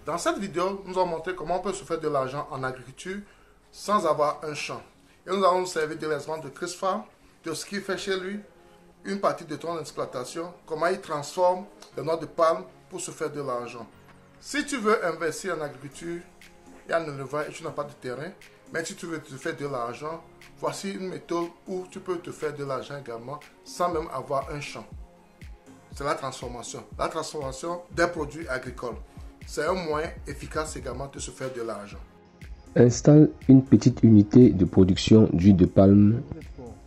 Dans cette vidéo, nous allons montrer comment on peut se faire de l'argent en agriculture sans avoir un champ. Et nous allons nous servir de l'exemple de Chris Farm, de ce qu'il fait chez lui, une partie de ton exploitation, comment il transforme les noix de palme pour se faire de l'argent. Si tu veux investir en agriculture et en élevage et tu n'as pas de terrain, mais si tu veux te faire de l'argent, voici une méthode où tu peux te faire de l'argent également sans même avoir un champ. C'est la transformation. La transformation des produits agricoles. C'est un moyen efficace également de se faire de l'argent. Installe une petite unité de production d'huile de palme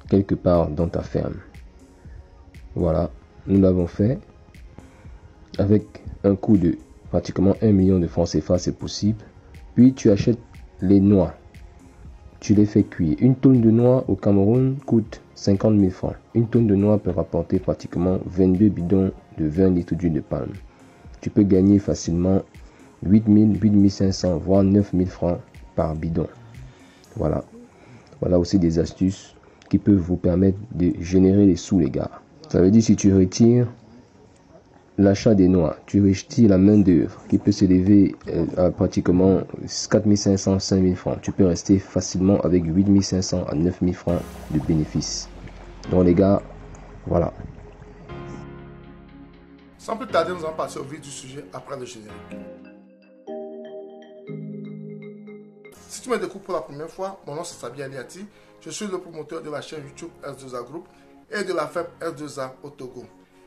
quelque part dans ta ferme. Voilà, nous l'avons fait. Avec un coût de pratiquement 1 million de francs CFA, c'est possible. Puis tu achètes les noix. Tu les fais cuire. Une tonne de noix au Cameroun coûte 50 000 francs. Une tonne de noix peut rapporter pratiquement 22 bidons de 20 litres d'huile de palme. Tu peux gagner facilement 8 000, 8 500, voire 9 000 francs par bidon. Voilà. Voilà aussi des astuces qui peuvent vous permettre de générer les sous, les gars. Ça veut dire si tu retires l'achat des noix, tu retires la main d'œuvre qui peut s'élever à pratiquement 4 500, 5 000 francs. Tu peux rester facilement avec 8 500 à 9 000 francs de bénéfices. Donc les gars, voilà. Sans plus tarder, nous allons passer au vif du sujet après le générique. Si tu me découvres pour la première fois, mon nom c'est Sabi Aliati. Je suis le promoteur de la chaîne YouTube S2A Group et de la ferme S2A au Togo.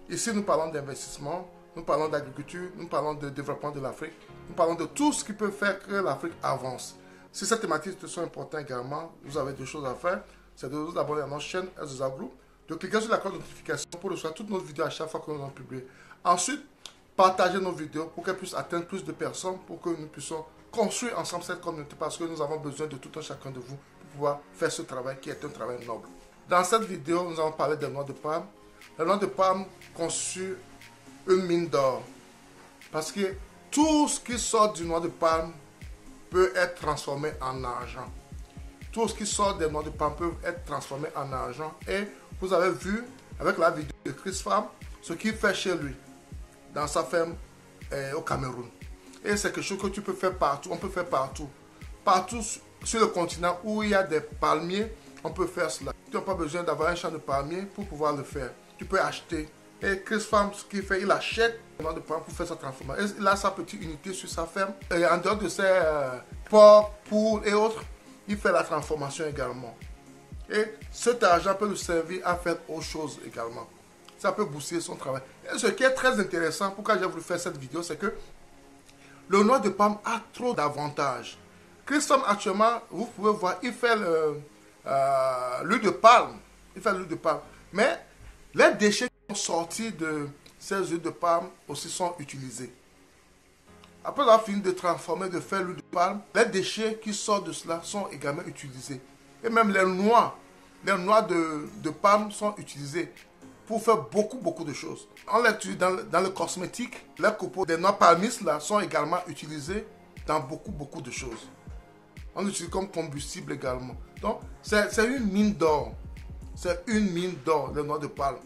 Ici, nous parlons d'investissement, nous parlons d'agriculture, nous parlons de développement de l'Afrique, nous parlons de tout ce qui peut faire que l'Afrique avance. Si ces thématiques te sont importantes également, vous avez deux choses à faire. C'est de vous abonner à notre chaîne S2A Group, de cliquer sur la cloche de notification pour recevoir toutes nos vidéos à chaque fois que nous en publions. Ensuite, partagez nos vidéos pour qu'elles puissent atteindre plus de personnes, pour que nous puissions construire ensemble cette communauté parce que nous avons besoin de tout un chacun de vous pour pouvoir faire ce travail qui est un travail noble. Dans cette vidéo, nous allons parler des noix de palme. Les noix de palme constituent une mine d'or parce que tout ce qui sort du noix de palme peut être transformé en argent. Tout ce qui sort des noix de palme peut être transformé en argent et vous avez vu avec la vidéo de Chris Farm ce qu'il fait chez lui dans sa ferme au Cameroun. Et c'est quelque chose que tu peux faire partout, on peut faire partout. Partout sur le continent où il y a des palmiers, on peut faire cela. Tu n'as pas besoin d'avoir un champ de palmiers pour pouvoir le faire. Tu peux acheter. Et Chris Farm, ce qu'il fait, il achète des noix de palme pour faire sa transformation. Et il a sa petite unité sur sa ferme. Et en dehors de ses porcs, poules et autres, il fait la transformation également. Et cet argent peut lui servir à faire autre chose également. Ça peut booster son travail. Et ce qui est très intéressant, pourquoi j'ai voulu faire cette vidéo, c'est que le noix de palme a trop d'avantages. Chris Farm, actuellement, vous pouvez voir, il fait l'huile de palme. Il fait l'huile de palme. Mais les déchets qui sont sortis de ces huiles de palme aussi sont utilisés. Après avoir fini de transformer, de faire l'huile de palme, les déchets qui sortent de cela sont également utilisés. Et même les noix de palme sont utilisées pour faire beaucoup de choses. On l'utilise dans le cosmétique. Les copeaux des noix palmistes là sont également utilisés dans beaucoup de choses. On l'utilise comme combustible également. Donc, c'est une mine d'or. C'est une mine d'or, les noix de palme.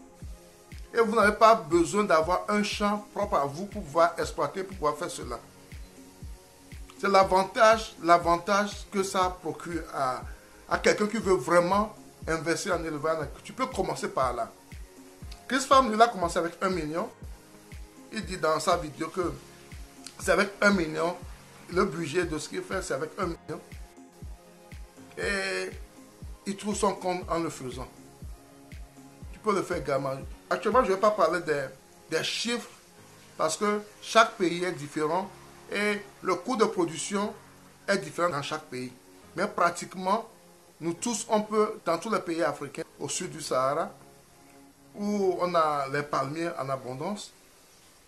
Et vous n'avez pas besoin d'avoir un champ propre à vous pour pouvoir exploiter, pour pouvoir faire cela. C'est l'avantage que ça procure à quelqu'un qui veut vraiment investir en élevage. Tu peux commencer par là. Chris Farm, il a commencé avec 1 million. Il dit dans sa vidéo que c'est avec 1 million. Le budget de ce qu'il fait, c'est avec 1 million. Et il trouve son compte en le faisant. Tu peux le faire également. Actuellement, je ne vais pas parler des chiffres parce que chaque pays est différent et le coût de production est différent dans chaque pays. Mais pratiquement, nous tous, on peut, dans tous les pays africains, au sud du Sahara, où on a les palmiers en abondance,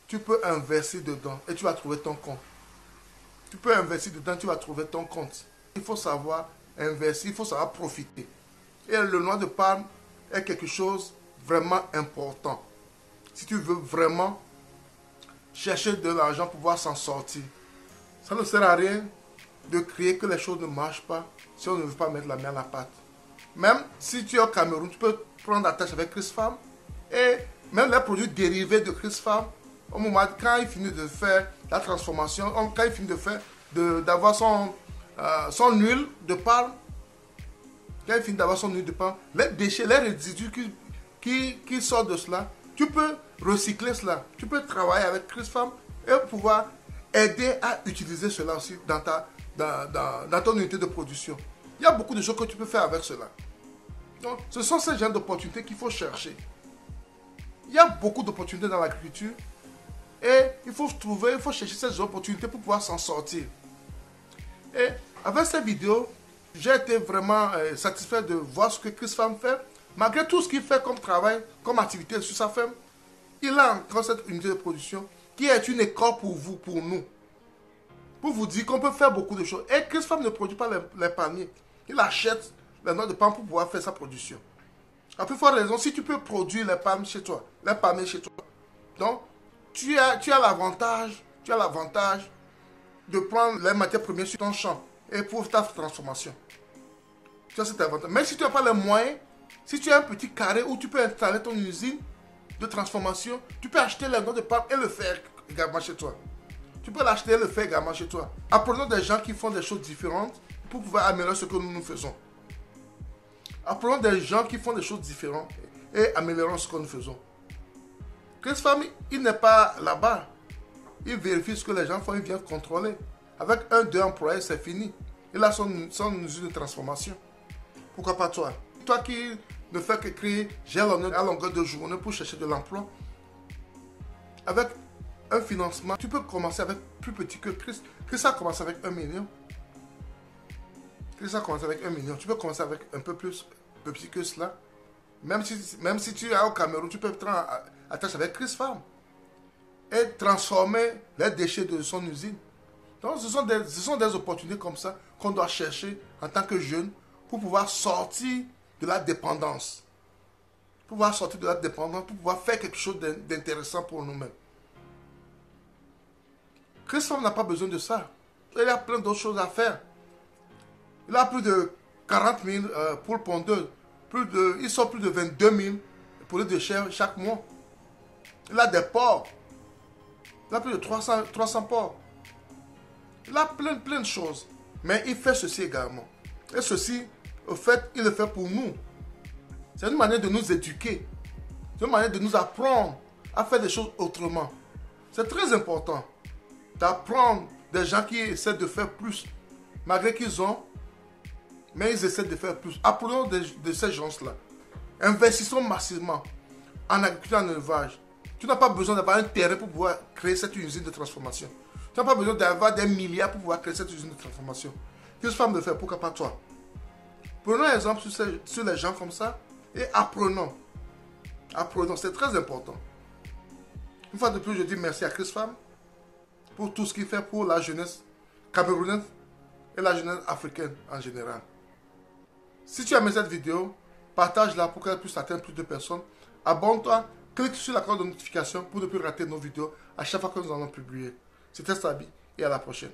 tu peux investir dedans et tu vas trouver ton compte. Tu peux investir dedans, tu vas trouver ton compte. Il faut savoir investir, il faut savoir profiter. Et le noix de palme est quelque chose vraiment important. Si tu veux vraiment chercher de l'argent pour pouvoir s'en sortir, ça ne sert à rien de crier que les choses ne marchent pas si on ne veut pas mettre la main à la pâte. Même si tu es au Cameroun, tu peux prendre attache avec Chris Farm et même les produits dérivés de Chris Farm, au moment quand il finit de faire la transformation, quand il finit d'avoir son huile de palme, quand il finit d'avoir son huile de palme, les déchets, les résidus qui sortent de cela, tu peux recycler cela. Tu peux travailler avec ChrisFarm et pouvoir aider à utiliser cela aussi dans ton unité de production. Il y a beaucoup de choses que tu peux faire avec cela. Donc, ce sont ces genres d'opportunités qu'il faut chercher. Il y a beaucoup d'opportunités dans l'agriculture et il faut chercher ces opportunités pour pouvoir s'en sortir. Et avec cette vidéo, j'ai été vraiment satisfait de voir ce que ChrisFarm fait. Malgré tout ce qu'il fait comme travail, comme activité sur sa ferme, il a encore cette unité de production qui est une école pour vous, pour nous. Pour vous dire qu'on peut faire beaucoup de choses. Et ChrisFarm ne produit pas les palmiers. Il achète les noix de palme pour pouvoir faire sa production. À plus forte raison, si tu peux produire les palmes chez toi, les palmiers chez toi, donc tu as l'avantage de prendre les matières premières sur ton champ et pour ta transformation. Tu as cet avantage. Mais si tu n'as pas les moyens, si tu as un petit carré où tu peux installer ton usine de transformation, tu peux acheter les noix de palme et le faire également chez toi. Tu peux l'acheter et le faire également chez toi. Apprenons des gens qui font des choses différentes pour pouvoir améliorer ce que nous faisons. Apprenons des gens qui font des choses différentes et améliorons ce que nous faisons. ChrisFarm, il n'est pas là-bas. Il vérifie ce que les gens font, il vient contrôler. Avec 1-2 employés, c'est fini. Il a son usine de transformation. Pourquoi pas toi? Toi qui ne fais que créer jalonner à longueur de journée pour chercher de l'emploi. Avec un financement, tu peux commencer avec plus petit que Chris. Chris a commencé avec 1 million. Chris a commencé avec 1 million. Tu peux commencer avec un peu plus petit que cela. Même si tu es au Cameroun, tu peux être attaché avec ChrisFarm et transformer les déchets de son usine. Donc, ce sont des opportunités comme ça qu'on doit chercher en tant que jeune pour pouvoir sortir de la dépendance. Pour pouvoir sortir de la dépendance, pour pouvoir faire quelque chose d'intéressant pour nous-mêmes. ChrisFarm n'a pas besoin de ça. Il a plein d'autres choses à faire. Il a plus de 40 000 poules pondeuses. Il sort plus de 22 000 poules de chair chaque mois. Il a des porcs. Il a plus de 300 porcs. Il a plein de choses. Mais il fait ceci également. Et ceci, au fait, il le fait pour nous. C'est une manière de nous éduquer. C'est une manière de nous apprendre à faire des choses autrement. C'est très important d'apprendre des gens qui essaient de faire plus. Malgré qu'ils ont, mais ils essaient de faire plus. Apprenons de ces gens-là. Investissons massivement en agriculture, en élevage. Tu n'as pas besoin d'avoir un terrain pour pouvoir créer cette usine de transformation. Tu n'as pas besoin d'avoir des milliards pour pouvoir créer cette usine de transformation. ChrisFarm le fait, pourquoi pas toi? Prenons un exemple sur les gens comme ça et apprenons. Apprenons, c'est très important. Une fois de plus, je dis merci à ChrisFarm pour tout ce qu'il fait pour la jeunesse camerounaise et la jeunesse africaine en général. Si tu as aimé cette vidéo, partage-la pour qu'elle puisse atteindre plus de personnes. Abonne-toi, clique sur la cloche de notification pour ne plus rater nos vidéos à chaque fois que nous allons publier. C'était Sabi et à la prochaine.